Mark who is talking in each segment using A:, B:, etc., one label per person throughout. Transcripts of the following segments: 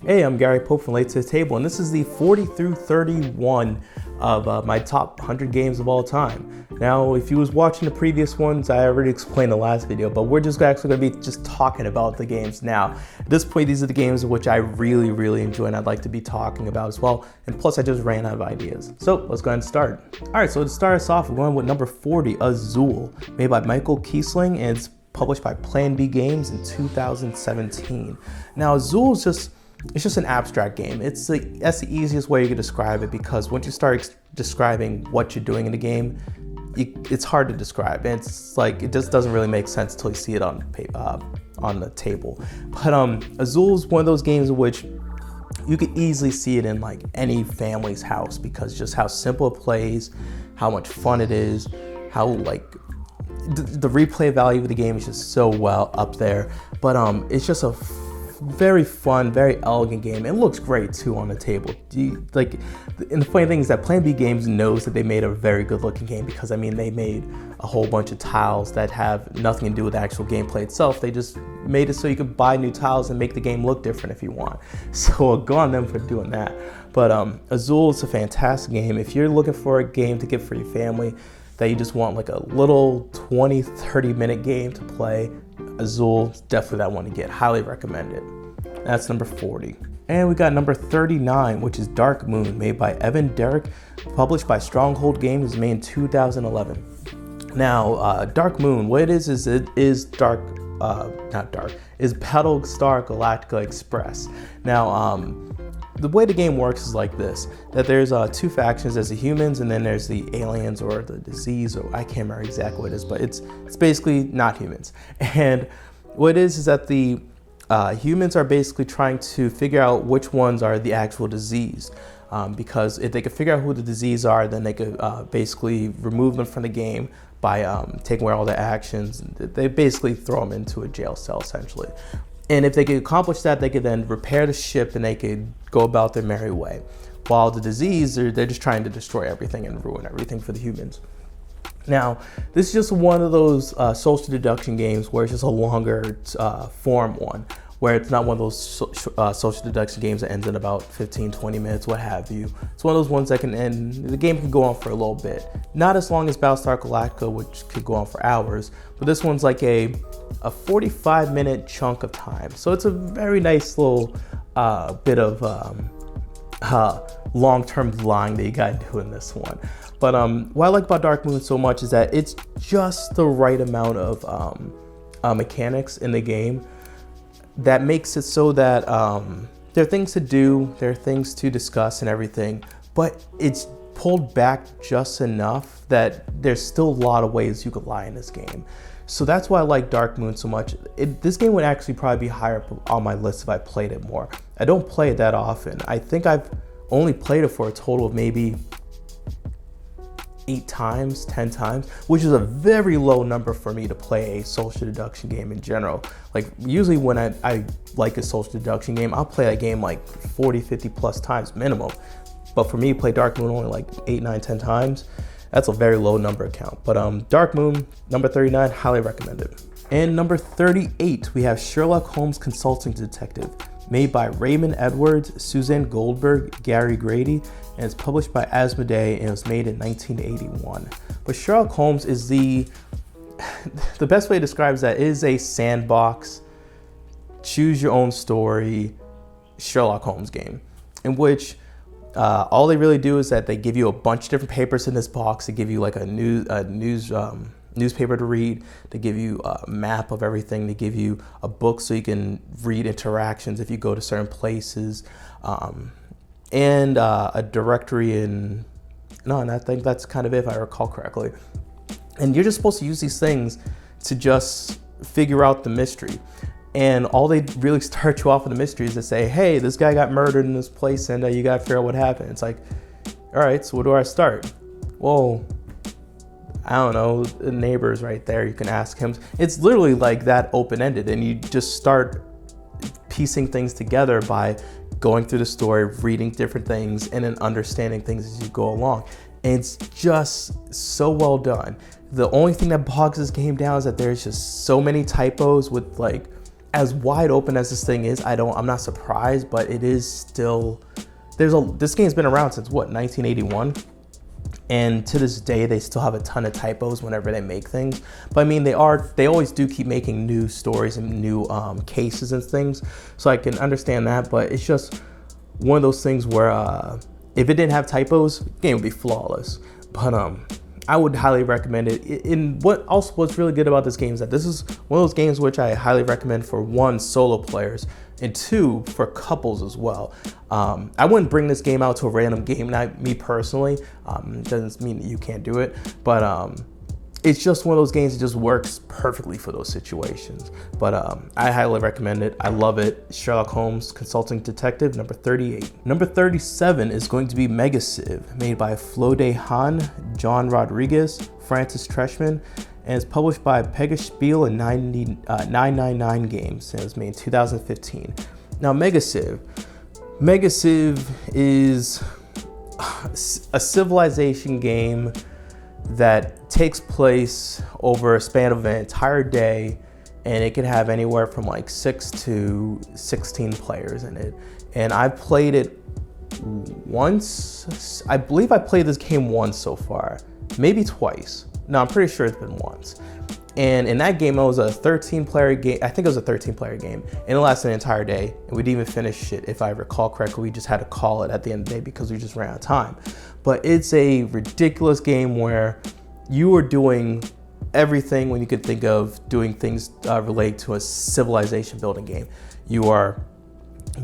A: Hey, I'm Gary Pope from Late to the Table, and this is the 40 through 31 of my top 100 games of all time. Now, if you was watching the previous ones, I already explained the last video, but we're just actually going to be just talking about the games now. At this point, these are the games which I really enjoy and I'd like to be talking about as well. And plus, I just ran out of ideas. So let's go ahead and start. All right, so to start us off, we're going with number 40, Azul, made by Michael Kiesling, and it's published by Plan B Games in 2017. Now, Azul is just an abstract game. That's the easiest way you can describe it, because once you start describing what you're doing in the game, it's hard to describe. And it's like, it just doesn't really make sense until you see it on the table. But Azul is one of those games in which you could easily see it in like any family's house, because just how simple it plays, how much fun it is, how like the replay value of the game is just so well up there. But it's just a very fun, very elegant game. It looks great too on the table. And the funny thing is that Plan B Games knows that they made a very good looking game, because I mean, they made a whole bunch of tiles that have nothing to do with the actual gameplay itself. They just made it so you could buy new tiles and make the game look different if you want. So good on them for doing that. But Azul is a fantastic game. If you're looking for a game to get for your family, that you just want like a little 20-30 minute game to play, Azul is definitely that one to get. Highly recommend it. That's number 40. And we got number 39, which is Dark Moon, made by Evan Derrick, published by Stronghold Games, was made in 2011. Now, Dark Moon, what it is is Battlestar Galactica Express. Now, the way the game works is like this, that there's two factions. There's the humans, and then there's the aliens or the disease, or I can't remember exactly what it is, but it's basically not humans. And what it is that the humans are basically trying to figure out which ones are the actual disease. Because if they could figure out who the disease are, then they could basically remove them from the game by taking away all their actions. They basically throw them into a jail cell, essentially. And if they could accomplish that, they could then repair the ship and they could go about their merry way. While the disease, they're just trying to destroy everything and ruin everything for the humans. Now, this is just one of those social deduction games where it's just a longer form one, where it's not one of those social deduction games that ends in about 15-20 minutes, what have you. It's one of those ones that can end, the game can go on for a little bit. Not as long as Battlestar Galactica, which could go on for hours, but this one's like a 45-minute chunk of time. So it's a very nice little bit of long-term lying that you gotta do in this one. But what I like about Dark Moon so much is that it's just the right amount of mechanics in the game that makes it so that there are things to do, there are things to discuss and everything, but it's pulled back just enough that there's still a lot of ways you could lie in this game. So that's why I like Dark Moon so much. This game would actually probably be higher up on my list if I played it more. I don't play it that often. I think I've only played it for a total of maybe 8 times, 10 times, which is a very low number for me to play a social deduction game in general. Like usually when I like a social deduction game, I'll play that game like 40, 50 plus times minimum. But for me to play Dark Moon only like 8, 9, 10 times, that's a very low number count. But Dark Moon, number 39, highly recommended. And number 38, we have Sherlock Holmes Consulting Detective, made by Raymond Edwards, Suzanne Goldberg, Gary Grady, and it's published by Asmodee, and it was made in 1981. But Sherlock Holmes is the best way to describe that is a sandbox, choose your own story Sherlock Holmes game, in which all they really do is that they give you a bunch of different papers in this box. They give you like a newspaper to read. They give you a map of everything. They give you a book so you can read interactions if you go to certain places, and a directory and I think that's kind of it if I recall correctly. And you're just supposed to use these things to just figure out the mystery. And all they really start you off with the mystery is to say, hey, this guy got murdered in this place and you gotta figure out what happened. It's like, all right, so where do I start? Well, I don't know, the neighbor's right there, you can ask him. It's literally like that open-ended, and you just start piecing things together by going through the story, reading different things, and then understanding things as you go along. And it's just so well done. The only thing that bogs this game down is that there's just so many typos with like as wide open as this thing is, I'm not surprised, but it is still, this game's been around since what, 1981? And to this day, they still have a ton of typos whenever they make things. But I mean, they always do keep making new stories and new cases and things. So I can understand that, but it's just one of those things where if it didn't have typos, the game would be flawless. But I would highly recommend it. And what's really good about this game is that this is one of those games which I highly recommend for one, solo players, and two, for couples as well. I wouldn't bring this game out to a random game night, me personally. Doesn't mean that you can't do it, but it's just one of those games that just works perfectly for those situations. But I highly recommend it. I love it. Sherlock Holmes, Consulting Detective, number 38. Number 37 is going to be Mega Sieve, made by Flo De Han, John Rodriguez, Francis Treshman, and it's published by Pegaspiel and 999 Games, and it was made in 2015. Now, Mega Sieve is a civilization game that takes place over a span of an entire day, and it can have anywhere from like 6 to 16 players in it. And I've played it once. I believe I played this game once so far, maybe twice. No, I'm pretty sure it's been once. And in that game, it was a 13-player game. I think it was a 13-player game, and it lasted an entire day. And we didn't even finish it, if I recall correctly. We just had to call it at the end of the day because we just ran out of time. But it's a ridiculous game where you are doing everything when you could think of doing things related to a civilization building game. You are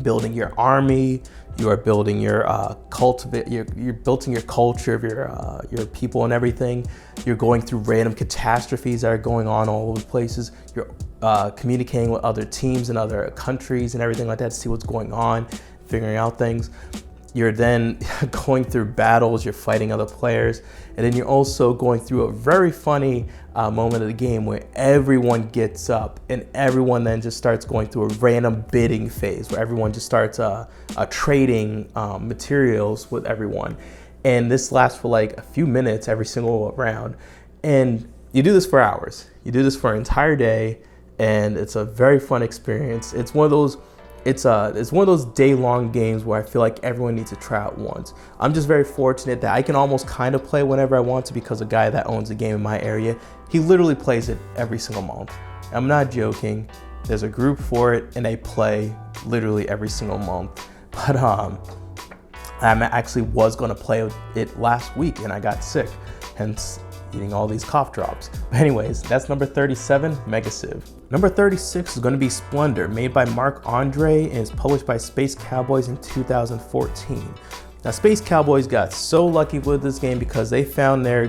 A: building your army. You are building your you're building your culture of your people and everything. You're going through random catastrophes that are going on all over the places. You're communicating with other teams and other countries and everything like that to see what's going on, figuring out things. You're then going through battles, you're fighting other players, and then you're also going through a very funny moment of the game where everyone gets up and everyone then just starts going through a random bidding phase where everyone just starts trading materials with everyone. And this lasts for like a few minutes every single round. And you do this for hours. You do this for an entire day, and it's a very fun experience. It's one of those day-long games where I feel like everyone needs to try out once. I'm just very fortunate that I can almost kind of play whenever I want to because a guy that owns a game in my area, he literally plays it every single month. I'm not joking. There's a group for it and they play literally every single month. But I actually was gonna play it last week and I got sick, hence eating all these cough drops. But anyways, that's number 37, Mega Sieve. Number 36 is going to be Splendor, made by Marc Andre and is published by Space Cowboys in 2014. Now, Space Cowboys got so lucky with this game because they found their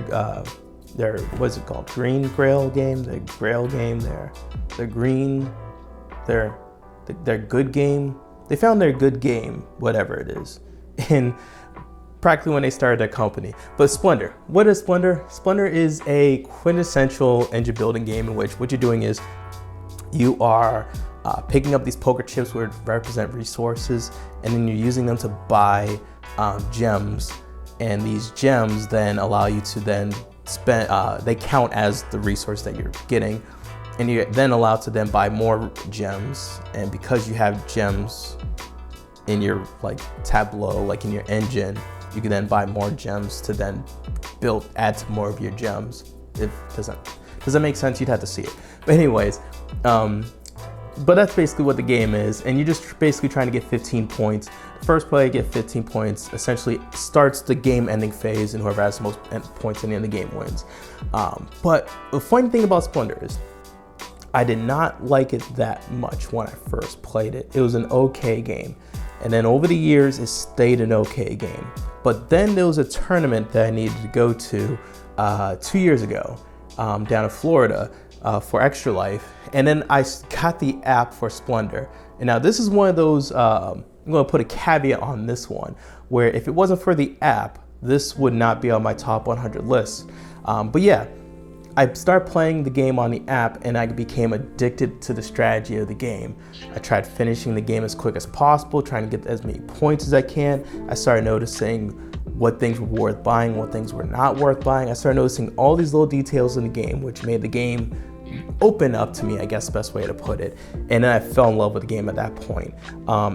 A: what's it called? Green Grail game, their Grail game, their good game. They found their good game, whatever it is, and practically when they started their company. But Splendor, what is Splendor? Splendor is a quintessential engine building game in which what you're doing is you are picking up these poker chips which represent resources, and then you're using them to buy gems, and these gems then allow you to then spend, they count as the resource that you're getting, and you're then allowed to then buy more gems. And because you have gems in your like tableau, like in your engine, you can then buy more gems to then add to more of your gems. It doesn't make sense, you'd have to see it. But anyways, but that's basically what the game is, and you're just basically trying to get 15 points. The first player to get 15 points essentially starts the game ending phase, and whoever has the most points in the end of the game wins. But the funny thing about Splendor is I did not like it that much when I first played it. It was an okay game, and then over the years it stayed an okay game. But then there was a tournament that I needed to go to 2 years ago down in Florida for Extra Life, and then I got the app for Splendor. And now this is one of those, I'm gonna put a caveat on this one, where if it wasn't for the app, this would not be on my top 100 list. But yeah, I started playing the game on the app and I became addicted to the strategy of the game. I tried finishing the game as quick as possible, trying to get as many points as I can. I started noticing what things were worth buying, what things were not worth buying. I started noticing all these little details in the game, which made the game opened up to me, I guess the best way to put it. And then I fell in love with the game at that point.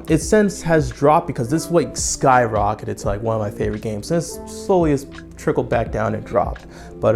A: It since has dropped because this like skyrocketed to like one of my favorite games. And it slowly has trickled back down and dropped. But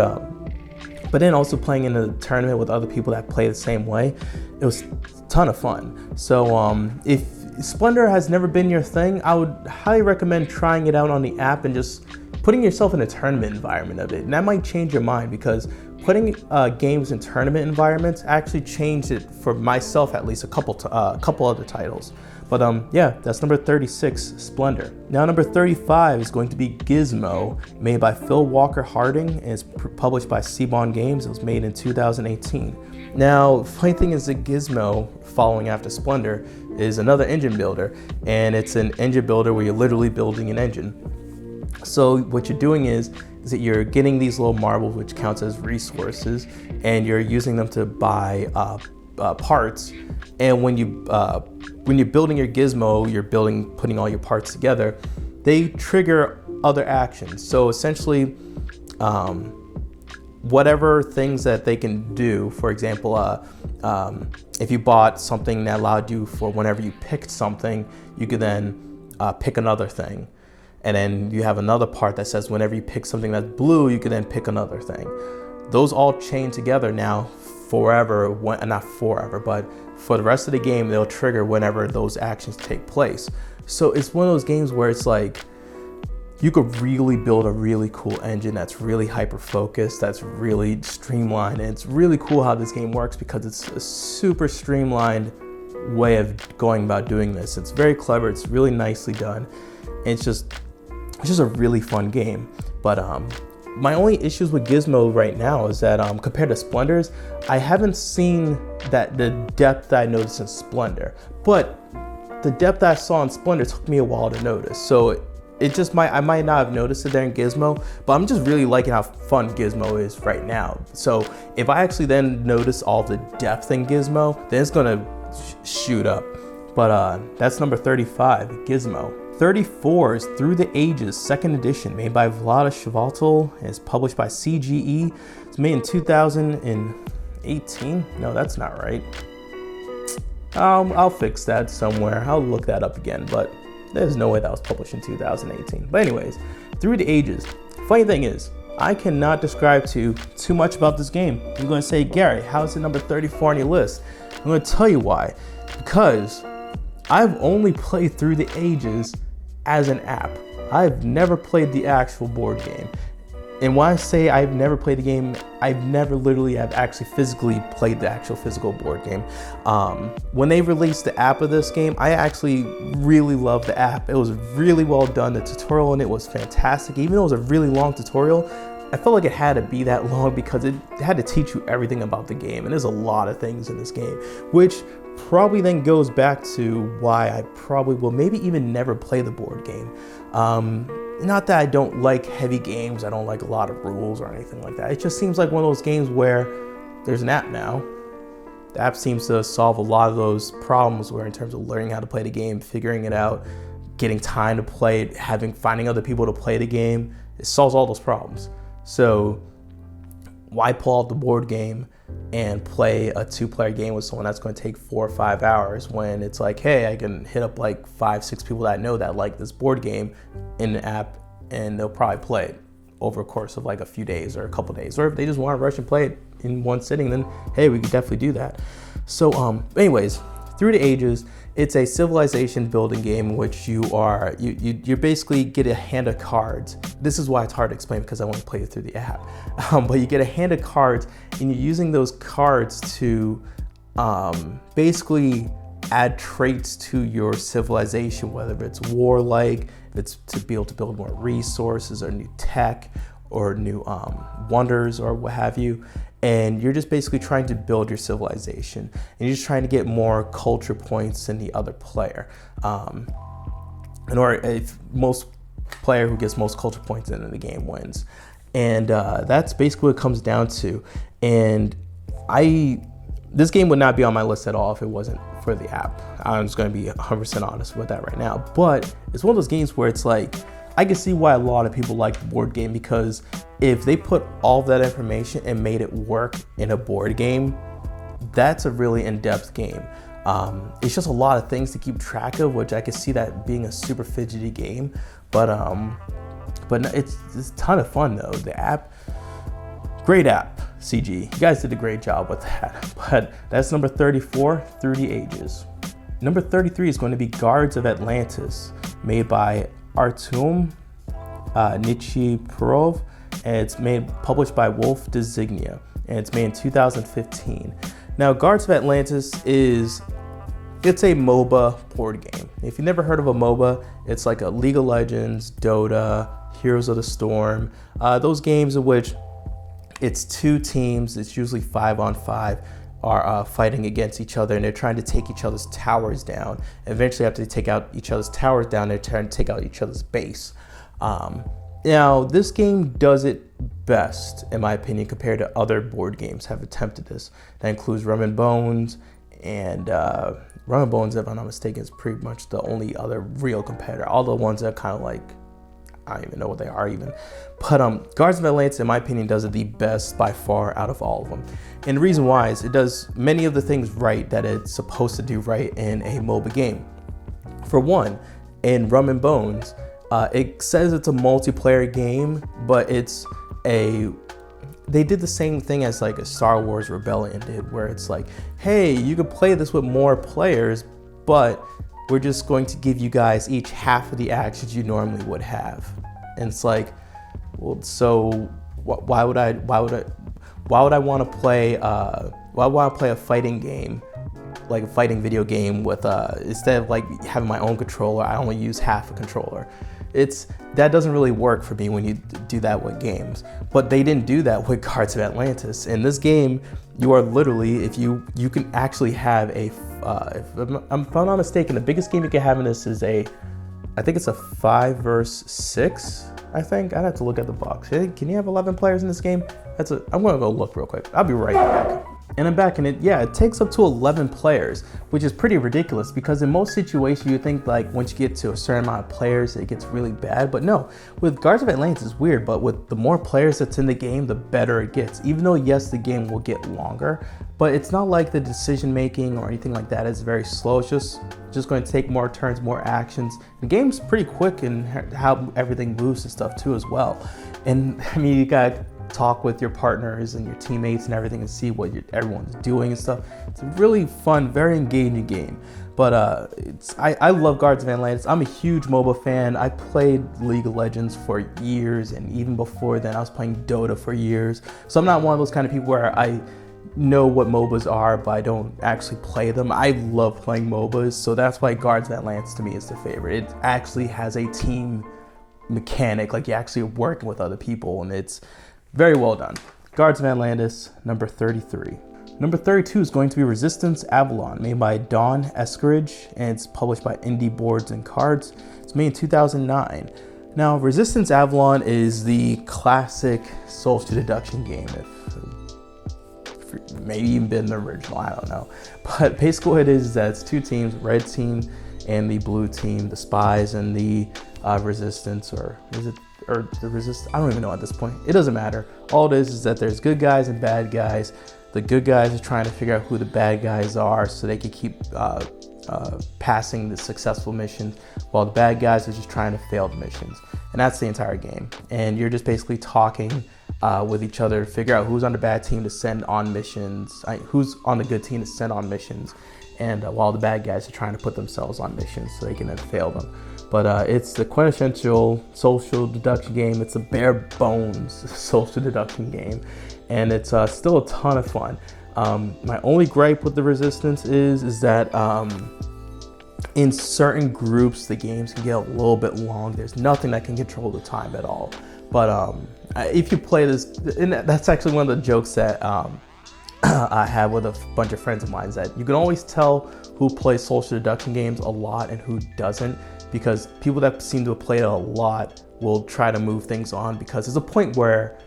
A: then also playing in a tournament with other people that play the same way, it was a ton of fun. So if Splendor has never been your thing, I would highly recommend trying it out on the app and just putting yourself in a tournament environment of it. And that might change your mind, because putting games in tournament environments actually changed it for myself, at least a couple other titles. But yeah, that's number 36, Splendor. Now number 35 is going to be Gizmo, made by Phil Walker Harding, and it's published by Sieve Games. It was made in 2018. Now, funny thing is that Gizmo, following after Splendor, is another engine builder, and it's an engine builder where you're literally building an engine. So what you're doing is that you're getting these little marbles, which counts as resources, and you're using them to buy parts. And when you're building your Gizmo, you're putting all your parts together, they trigger other actions. So essentially, whatever things that they can do, for example, if you bought something that allowed you for whenever you picked something, you could then pick another thing. And then you have another part that says whenever you pick something that's blue, you can then pick another thing. Those all chain together now forever, not forever, but for the rest of the game, they'll trigger whenever those actions take place. So it's one of those games where it's like, you could really build a really cool engine that's really hyper-focused, that's really streamlined. And it's really cool how this game works because it's a super streamlined way of going about doing this. It's very clever, it's really nicely done. And it's just a really fun game. But my only issues with Gizmo right now is that compared to Splendor's, I haven't seen the depth that I noticed in Splendor. But the depth that I saw in Splendor took me a while to notice. So I might not have noticed it there in Gizmo, but I'm just really liking how fun Gizmo is right now. So if I actually then notice all the depth in Gizmo, then it's gonna shoot up. But that's number 35, Gizmo. 34 is Through the Ages, 2nd edition, made by Vlada Chvátil, and it's published by CGE. It's made in 2018. No, that's not right. I'll fix that somewhere. I'll look that up again, but there's no way that was published in 2018. But anyways, Through the Ages. Funny thing is, I cannot describe to you too much about this game. You're gonna say, Gary, how is it number 34 on your list? I'm gonna tell you why. Because I've only played Through the Ages as an app. I've never played the actual board game. And when I say I've never played the game, I've never literally have actually physically played the actual physical board game. When they released the app of this game, I actually really loved the app. It was really well done. The tutorial in it was fantastic. Even though it was a really long tutorial, I felt like it had to be that long because it had to teach you everything about the game. And there's a lot of things in this game, which probably then goes back to why I probably will maybe even never play the board game. Not that I don't like heavy games, I don't like a lot of rules or anything like that. It just seems like one of those games where there's an app now. The app seems to solve a lot of those problems where in terms of learning how to play the game, figuring it out, getting time to play it, finding other people to play the game, it solves all those problems. So why pull out the board game and play a 2-player game with someone that's going to take 4 or 5 hours when it's like, hey, I can hit up like 5-6 people that I know that like this board game in the app, and they'll probably play it over a course of like a few days or a couple days. Or if they just want to rush and play it in one sitting, then hey, we could definitely do that. So anyways, Through the Ages, it's a civilization building game in which you basically get a hand of cards. This is why it's hard to explain because I only played it through the app. But you get a hand of cards and you're using those cards to basically add traits to your civilization, whether it's warlike, if it's to be able to build more resources or new tech or new wonders or what have you. And you're just basically trying to build your civilization. And you're just trying to get more culture points than the other player. If most player who gets most culture points in the game wins. And that's basically what it comes down to. And this game would not be on my list at all if it wasn't for the app. I'm just gonna be 100% honest with that right now. But it's one of those games where it's like, I can see why a lot of people like the board game, because if they put all of that information and made it work in a board game, that's a really in-depth game. It's just a lot of things to keep track of, which I could see that being a super fidgety game. But it's a ton of fun though. The app, great app, CG. You guys did a great job with that. But that's number 34, Through the Ages. Number 33 is going to be Guards of Atlantis, made by Artum Nichiporov, and it's published by Wolf Designia, and it's made in 2015. Now, Guards of Atlantis it's a MOBA board game. If you've never heard of a MOBA, it's like a League of Legends, Dota, Heroes of the Storm, those games in which it's two teams, it's usually 5-on-5, are fighting against each other, and they're trying to take each other's towers down. Eventually, after they take out each other's towers down, they're trying to take out each other's base. Now, this game does it best, in my opinion, compared to other board games have attempted this. That includes Rum and Bones, and Rum and Bones, if I'm not mistaken, is pretty much the only other real competitor. All the ones that are kind of like, I don't even know what they are even. But Guards of Atlantis, in my opinion, does it the best by far out of all of them. And the reason why is it does many of the things right that it's supposed to do right in a MOBA game. For one, in Rum and Bones, it says it's a multiplayer game, but they did the same thing as like a Star Wars Rebellion did, where it's like, hey, you can play this with more players, but we're just going to give you guys each half of the actions you normally would have. And it's like, well, so why would I want to play a fighting game, like a fighting video game with instead of like having my own controller, I only use half a controller. That doesn't really work for me when you do that with games. But they didn't do that with Guards of Atlantis. In this game, you are literally, if you can actually have if I'm not mistaken, the biggest game you can have in this is I think it's a 5 versus 6. I think I'd have to look at the box. Can you have 11 players in this game? I'm gonna go look real quick. I'll be right back. And I'm back, and it takes up to 11 players, which is pretty ridiculous because in most situations you think like once you get to a certain amount of players it gets really bad, but no. With Guards of Atlantis it's weird, but with the more players that's in the game, the better it gets. Even though yes, the game will get longer, but it's not like the decision making or anything like that is very slow. It's just going to take more turns, more actions. The game's pretty quick in how everything moves and stuff too as well. And I mean, you got talk with your partners and your teammates and everything and see what everyone's doing and stuff. It's a really fun, very engaging game. But I love Guards of Atlantis. I'm a huge MOBA fan. I played League of Legends for years, and even before then I was playing Dota for years. So I'm not one of those kind of people where I know what MOBAs are, but I don't actually play them. I love playing MOBAs, so that's why Guards of Atlantis to me is the favorite. It actually has a team mechanic, like you actually are working with other people, and it's very well done. Guards of Atlantis, number 33. Number 32 is going to be Resistance Avalon, made by Dawn Escaridge, and it's published by Indie Boards and Cards. It's made in 2009. Now, Resistance Avalon is the classic social deduction game, if maybe even been the original, I don't know. But basically what it is that it's two teams, red team and the blue team, the spies and the resistance, or the resist, I don't even know at this point. It doesn't matter. All it is that there's good guys and bad guys. The good guys are trying to figure out who the bad guys are so they can keep passing the successful missions, while the bad guys are just trying to fail the missions. And that's the entire game. And you're just basically talking with each other to figure out who's on the bad team to send on missions, who's on the good team to send on missions, and while the bad guys are trying to put themselves on missions so they can then fail them. But it's the quintessential social deduction game. It's a bare bones social deduction game, and it's still a ton of fun. My only gripe with the Resistance is that in certain groups the games can get a little bit long. There's nothing that can control the time at all. But if you play this, and that's actually one of the jokes that I have with a bunch of friends of mine, is that you can always tell who plays social deduction games a lot and who doesn't, because people that seem to have played it a lot will try to move things on, because there's a point where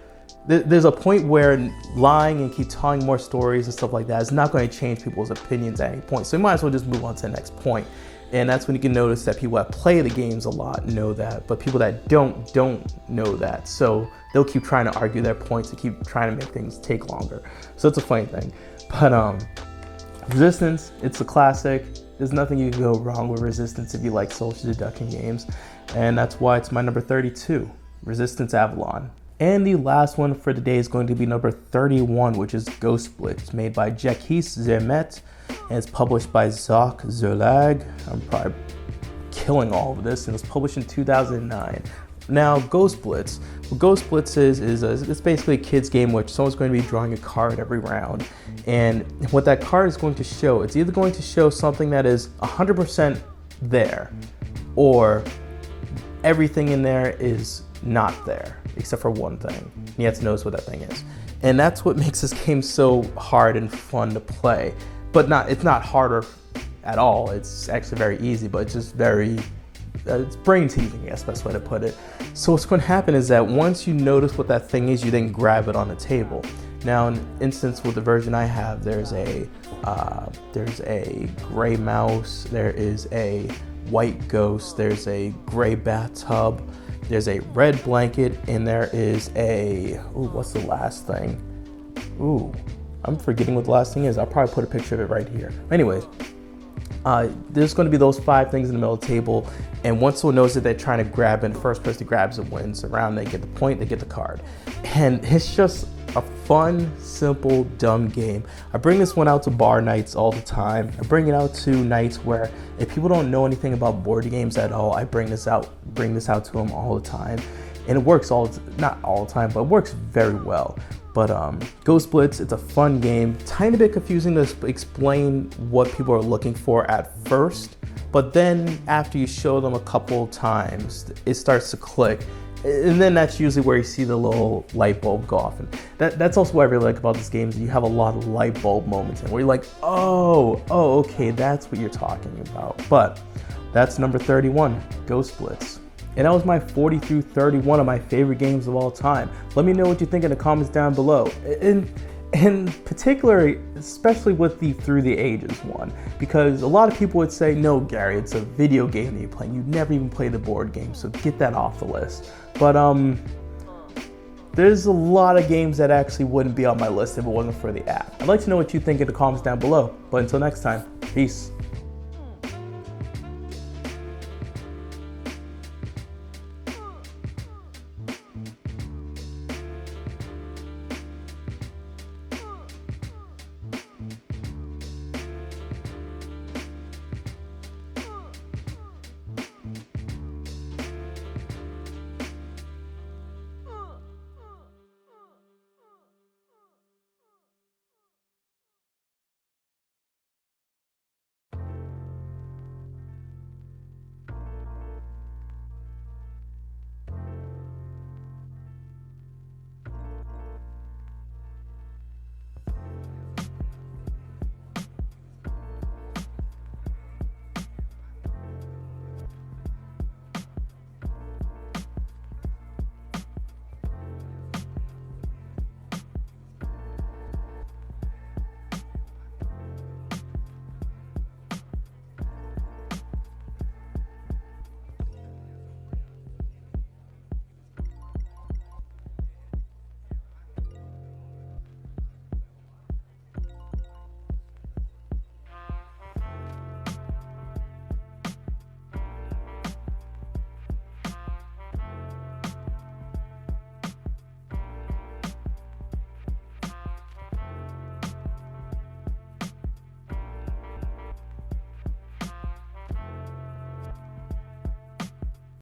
A: lying and keep telling more stories and stuff like that is not going to change people's opinions at any point. So you might as well just move on to the next point. And that's when you can notice that people that play the games a lot know that, but people that don't know that. So they'll keep trying to argue their points and keep trying to make things take longer. So it's a funny thing. But Resistance, it's a classic. There's nothing you can go wrong with Resistance if you like social deduction games. And that's why it's my number 32, Resistance Avalon. And the last one for today is going to be number 31, which is Ghost Blitz, made by Jacques Zermet, and it's published by Jacques Zerlag. I'm probably killing all of this, and it was published in 2009. Now, Ghost Blitz. What Ghost Blitz is it's basically a kid's game which someone's going to be drawing a card every round. And what that card is going to show, it's either going to show something that is 100% there, or everything in there is not there, except for one thing. You have to notice what that thing is. And that's what makes this game so hard and fun to play. But it's not harder at all. It's actually very easy, but it's just very, it's brain teasing, I guess, best way to put it. So what's going to happen is that once you notice what that thing is, you then grab it on the table. Now, in instance with the version I have, there's a gray mouse, there is a white ghost, there's a gray bathtub, there's a red blanket, and there is a, ooh, what's the last thing? Ooh, I'm forgetting what the last thing is. I'll probably put a picture of it right here. Anyways, there's going to be those 5 things in the middle of the table, and once someone knows that they're trying to grab it, the first person who grabs it wins. Around, they get the point, they get the card. And it's just a fun, simple, dumb game. I bring this one out to bar nights all the time. I bring it out to nights where if people don't know anything about board games at all, I bring this out to them all the time. And it works not all the time, but it works very well. But Ghost Blitz, it's a fun game. Tiny bit confusing to explain what people are looking for at first, but then after you show them a couple times, it starts to click. And then that's usually where you see the little light bulb go off. And that's also what I really like about this game, is you have a lot of light bulb moments in where you're like, oh, okay, that's what you're talking about. But that's number 31, Ghost Blitz. And that was my 40 through 31 of my favorite games of all time. Let me know what you think in the comments down below. In particular, especially with the Through the Ages one, because a lot of people would say, no, Gary, it's a video game that you're playing. You never even played the board game, so get that off the list. But there's a lot of games that actually wouldn't be on my list if it wasn't for the app. I'd like to know what you think in the comments down below. But until next time, peace.